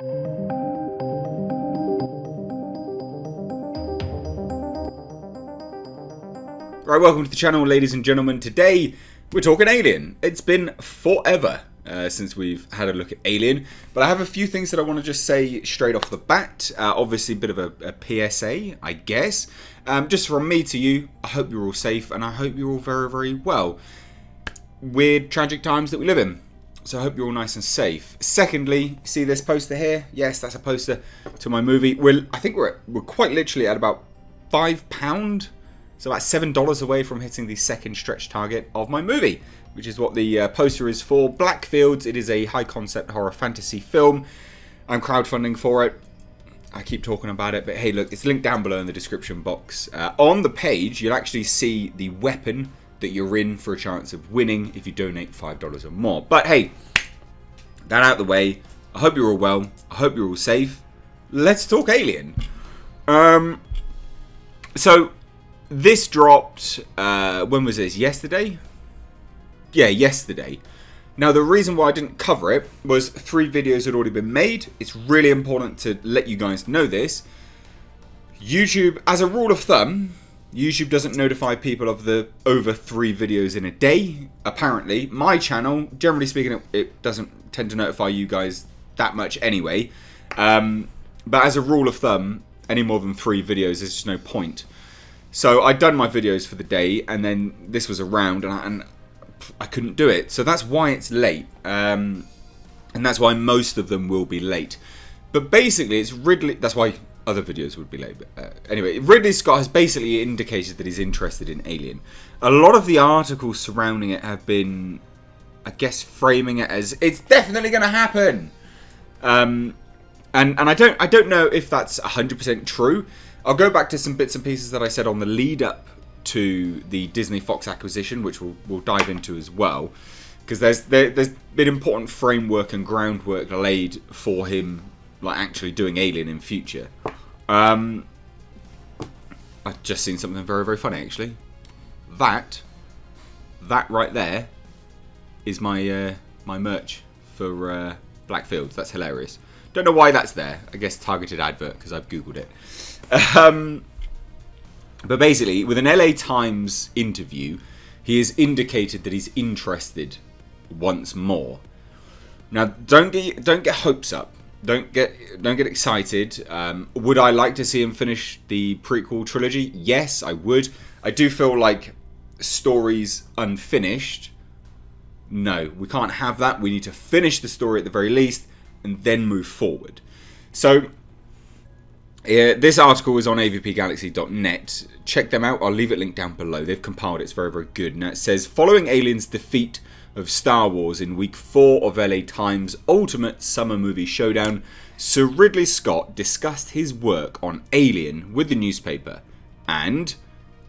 Right, welcome to the channel, ladies and gentlemen. Today, we're talking Alien. It's been forever since we've had a look at Alien, but I have a few things that I want to just say straight off the bat. Obviously, a bit of a PSA, I guess. Just from me to you, I hope you're all safe, and I hope you're all very, very well. Weird, tragic times that we live in, so I hope you're all nice and safe. Secondly, see this poster here? Yes, that's a poster to my movie. I think we're quite literally at about £5. So about $7 away from hitting the second stretch target of my movie, which is what the poster is for. Blackfields, it is a high concept horror fantasy film. I'm crowdfunding for it. I keep talking about it, but hey, look, it's linked down below in the description box. On the page, you'll actually see the weapon that you're in for a chance of winning if you donate $5 or more. But hey, that out of the way. I hope you're all well. I hope you're all safe. Let's talk Alien. So this dropped, when was this? Yesterday? Yeah, yesterday. Now, the reason why I didn't cover it was 3 videos had already been made. It's really important to let you guys know this. YouTube, as a rule of thumb, YouTube doesn't notify people of the over 3 videos in a day. Apparently, my channel, generally speaking, it doesn't tend to notify you guys that much anyway. But as a rule of thumb, any more than 3 videos, there's just no point. So I'd done my videos for the day, and then this was around, and I couldn't do it. So that's why it's late, and that's why most of them will be late. But basically, it's Ridley. That's why other videos would be late. But anyway, Ridley Scott has basically indicated that he's interested in Alien. A lot of the articles surrounding it have been, I guess, framing it as it's definitely going to happen. And I don't know if that's 100% true. I'll go back to some bits and pieces that I said on the lead up to the Disney Fox acquisition, which we'll dive into as well, because there's been important framework and groundwork laid for him, like actually doing Alien in future. I've just seen something very, very funny actually. That right there is my my merch for Blackfields. That's hilarious. Don't know why that's there. I guess targeted advert because I've googled it. But basically, with an LA Times interview, he has indicated that he's interested once more. Now, don't get hopes up. Don't get excited. Would I like to see him finish the prequel trilogy? Yes, I would. I do feel like stories unfinished. No, we can't have that. We need to finish the story at the very least, and then move forward. So, this article is on avpgalaxy.net. Check them out. I'll leave it linked down below. They've compiled it. It's very, very good. Now it says, following Alien's defeat of Star Wars in week 4 of LA Times' Ultimate Summer Movie Showdown, Sir Ridley Scott discussed his work on Alien with the newspaper. And,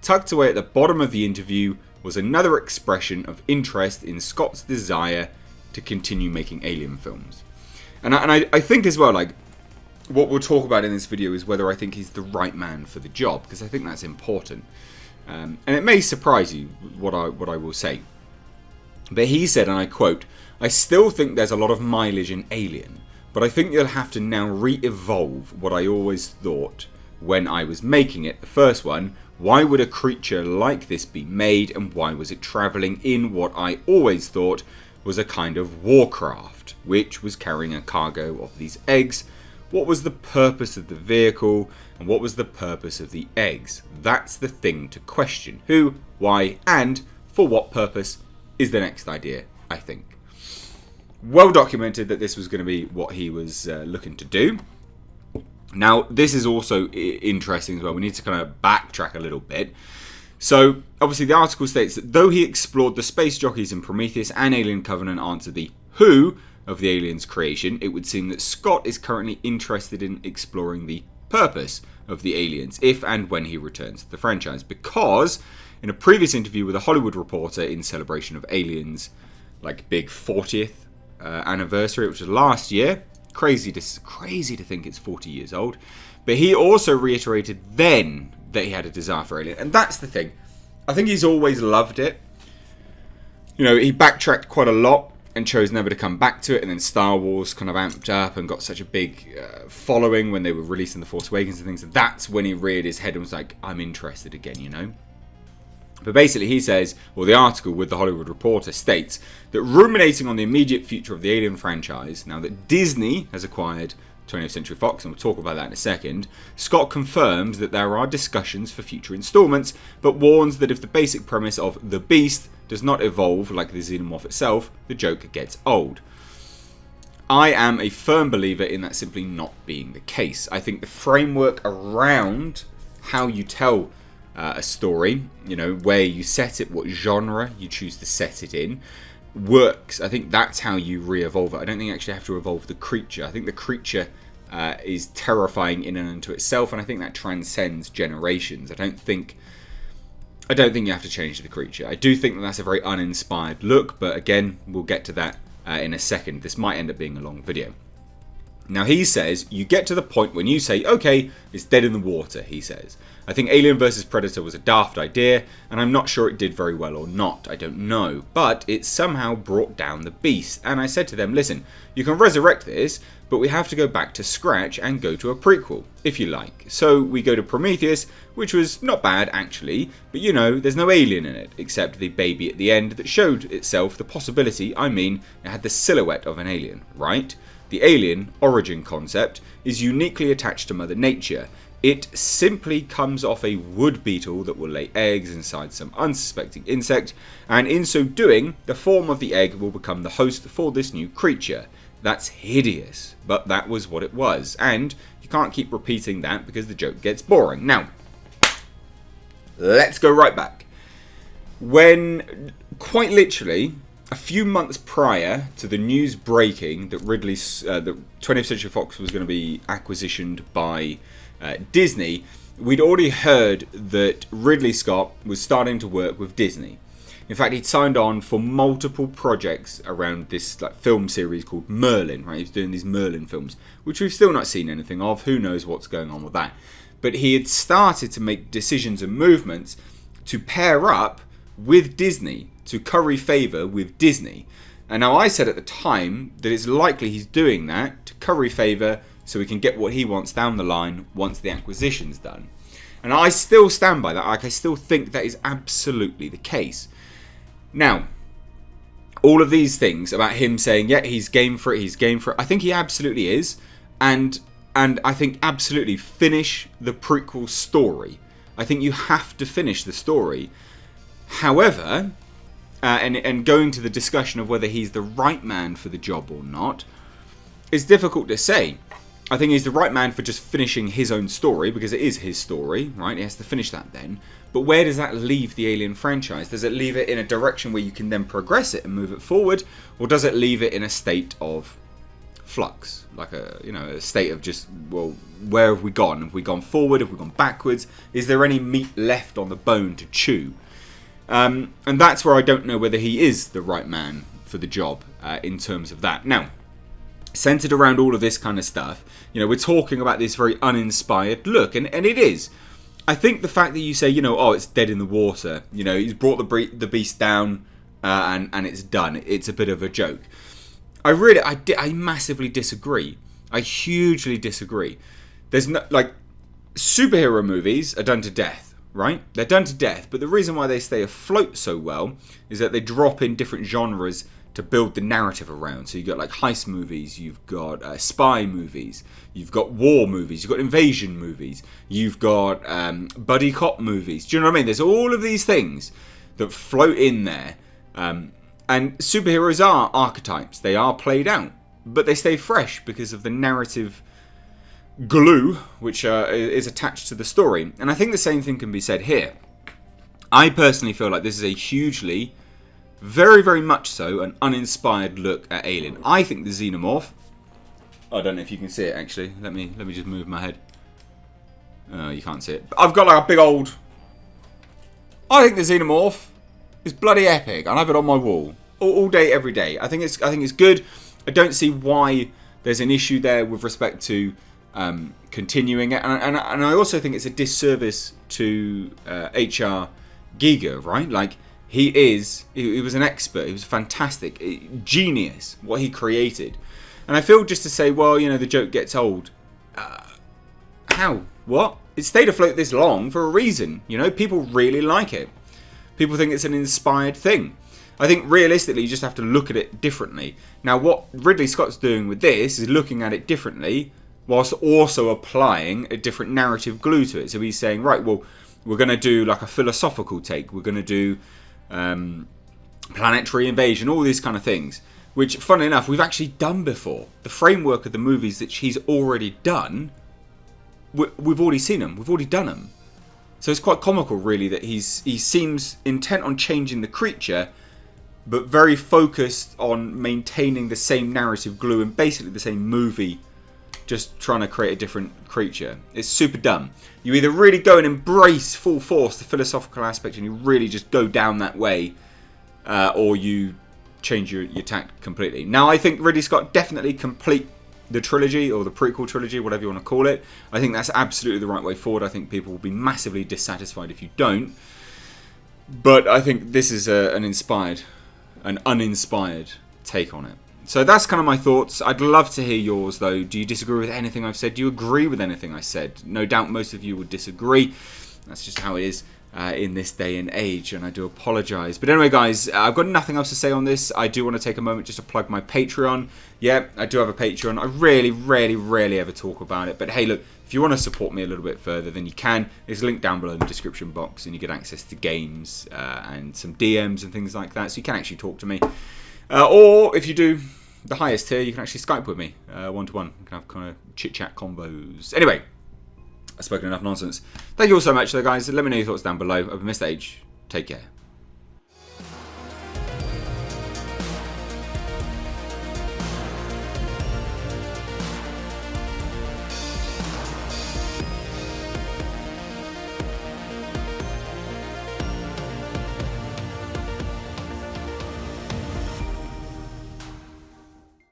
tucked away at the bottom of the interview, was another expression of interest in Scott's desire to continue making Alien films. And I think as well, like, what we'll talk about in this video is whether I think he's the right man for the job, because I think that's important. And it may surprise you what I will say. But he said, and I quote, "I still think there's a lot of mileage in Alien, but I think you'll have to now re-evolve what I always thought when I was making it. The first one, why would a creature like this be made, and why was it travelling in what I always thought was a kind of warcraft, which was carrying a cargo of these eggs? What was the purpose of the vehicle, and what was the purpose of the eggs? That's the thing to question. Who, why, and for what purpose is the next idea, I think." Well documented that this was going to be what he was looking to do. Now, this is also interesting as well. We need to kind of backtrack a little bit. So, obviously, the article states that though he explored the space jockeys in Prometheus and Alien Covenant answered the who of the aliens' creation, it would seem that Scott is currently interested in exploring the purpose of the aliens if and when he returns to the franchise, because in a previous interview with a Hollywood Reporter in celebration of Aliens' like big 40th anniversary, which was last year, crazy to think it's 40 years old, but he also reiterated then that he had a desire for Alien. And that's the thing, I think he's always loved it. You know, he backtracked quite a lot and chose never to come back to it. And then Star Wars kind of amped up and got such a big following when they were releasing The Force Awakens and things. That's when he reared his head and was like, I'm interested again, you know. But basically he says, or the article with The Hollywood Reporter states, that ruminating on the immediate future of the Alien franchise, now that Disney has acquired 20th Century Fox, and we'll talk about that in a second, Scott confirms that there are discussions for future installments, but warns that if the basic premise of The Beast does not evolve like the xenomorph itself, the joke gets old. I am a firm believer in that simply not being the case. I think the framework around how you tell a story, you know, where you set it, what genre you choose to set it in, works. I think that's how you re-evolve it. I don't think you actually have to evolve the creature. I think the creature is terrifying in and unto itself, and I think that transcends generations. I don't think you have to change the creature. I do think that that's a very uninspired look, but again, we'll get to that in a second. This might end up being a long video. Now he says, you get to the point when you say, okay, it's dead in the water, he says. I think Alien vs Predator was a daft idea, and I'm not sure it did very well or not, I don't know. But it somehow brought down the beast, and I said to them, listen, you can resurrect this, but we have to go back to scratch and go to a prequel, if you like. So we go to Prometheus, which was not bad actually, but you know, there's no alien in it, except the baby at the end that showed itself the possibility, it had the silhouette of an alien, right? The alien origin concept is uniquely attached to Mother Nature. It simply comes off a wood beetle that will lay eggs inside some unsuspecting insect, and in so doing, the form of the egg will become the host for this new creature. That's hideous, but that was what it was, and you can't keep repeating that because the joke gets boring. Now, let's go right back. When, quite literally, a few months prior to the news breaking that the 20th Century Fox was going to be acquisitioned by Disney, we'd already heard that Ridley Scott was starting to work with Disney. In fact, he'd signed on for multiple projects around this film series called Merlin, right? He was doing these Merlin films, which we've still not seen anything of. Who knows what's going on with that? But he had started to make decisions and movements to pair up with Disney, to curry favour with Disney. And now I said at the time that it's likely he's doing that to curry favour so he can get what he wants down the line once the acquisition's done. And I still stand by that. I still think that is absolutely the case. Now, all of these things about him saying, yeah, he's game for it, I think he absolutely is. And I think absolutely finish the prequel story. I think you have to finish the story. However, and going to the discussion of whether he's the right man for the job or not, is difficult to say. I think he's the right man for just finishing his own story, because it is his story, right? He has to finish that then. But where does that leave the Alien franchise? Does it leave it in a direction where you can then progress it and move it forward? Or does it leave it in a state of flux? Like a state of just, well, where have we gone? Have we gone forward? Have we gone backwards? Is there any meat left on the bone to chew? And that's where I don't know whether he is the right man for the job in terms of that. Now, centered around all of this kind of stuff, we're talking about this very uninspired look, and it is. I think the fact that you say, oh, it's dead in the water, he's brought the beast down and it's done. It's a bit of a joke. I massively disagree. I hugely disagree. There's no, superhero movies are done to death. Right? They're done to death, but the reason why they stay afloat so well is that they drop in different genres to build the narrative around. So you've got heist movies, you've got spy movies, you've got war movies, you've got invasion movies, you've got buddy cop movies. Do you know what I mean? There's all of these things that float in there. And superheroes are archetypes. They are played out, but they stay fresh because of the narrative glue which is attached to the story. And I think the same thing can be said here. I personally feel like this is a hugely, very, very much so, an uninspired look at Alien. I think the xenomorph, I don't know if you can see it actually, let me just move my head. You can't see it. I've got a big old, I think the xenomorph is bloody epic, and I have it on my wall all day, every day. I think it's good. I don't see why there's an issue there with respect to continuing it, and I also think it's a disservice to H.R. Giger, right? He was an expert. He was fantastic. Genius, what he created. And I feel just to say, well, you know, the joke gets old. How? What? It stayed afloat this long for a reason. You know, people really like it. People think it's an inspired thing. I think realistically you just have to look at it differently. Now what Ridley Scott's doing with this is looking at it differently whilst also applying a different narrative glue to it. So he's saying, right, well, we're going to do like a philosophical take. We're going to do planetary invasion, all these kind of things. Which, funnily enough, we've actually done before. The framework of the movies that she's already done, we've already seen them. We've already done them. So it's quite comical, really, that he seems intent on changing the creature, but very focused on maintaining the same narrative glue and basically the same movie, just trying to create a different creature. It's super dumb. You either really go and embrace full force the philosophical aspect and you really just go down that way, or you change your tact completely. Now, I think Ridley Scott definitely complete the trilogy, or the prequel trilogy, whatever you want to call it. I think that's absolutely the right way forward. I think people will be massively dissatisfied if you don't. But I think this is an uninspired take on it. So that's kind of my thoughts. I'd love to hear yours, though. Do you disagree with anything I've said? Do you agree with anything I said? No doubt most of you would disagree. That's just how it is in this day and age, and I do apologise. But anyway, guys, I've got nothing else to say on this. I do want to take a moment just to plug my Patreon. Yeah, I do have a Patreon. I rarely ever talk about it. But hey, look, if you want to support me a little bit further, then you can. It's linked down below in the description box, and you get access to games and some DMs and things like that. So you can actually talk to me. Or if you do the highest tier, you can actually Skype with me one-to-one. You can have kind of chit-chat combos. Anyway, I've spoken enough nonsense. Thank you all so much, though, guys. Let me know your thoughts down below. I've been Mr. H. Take care.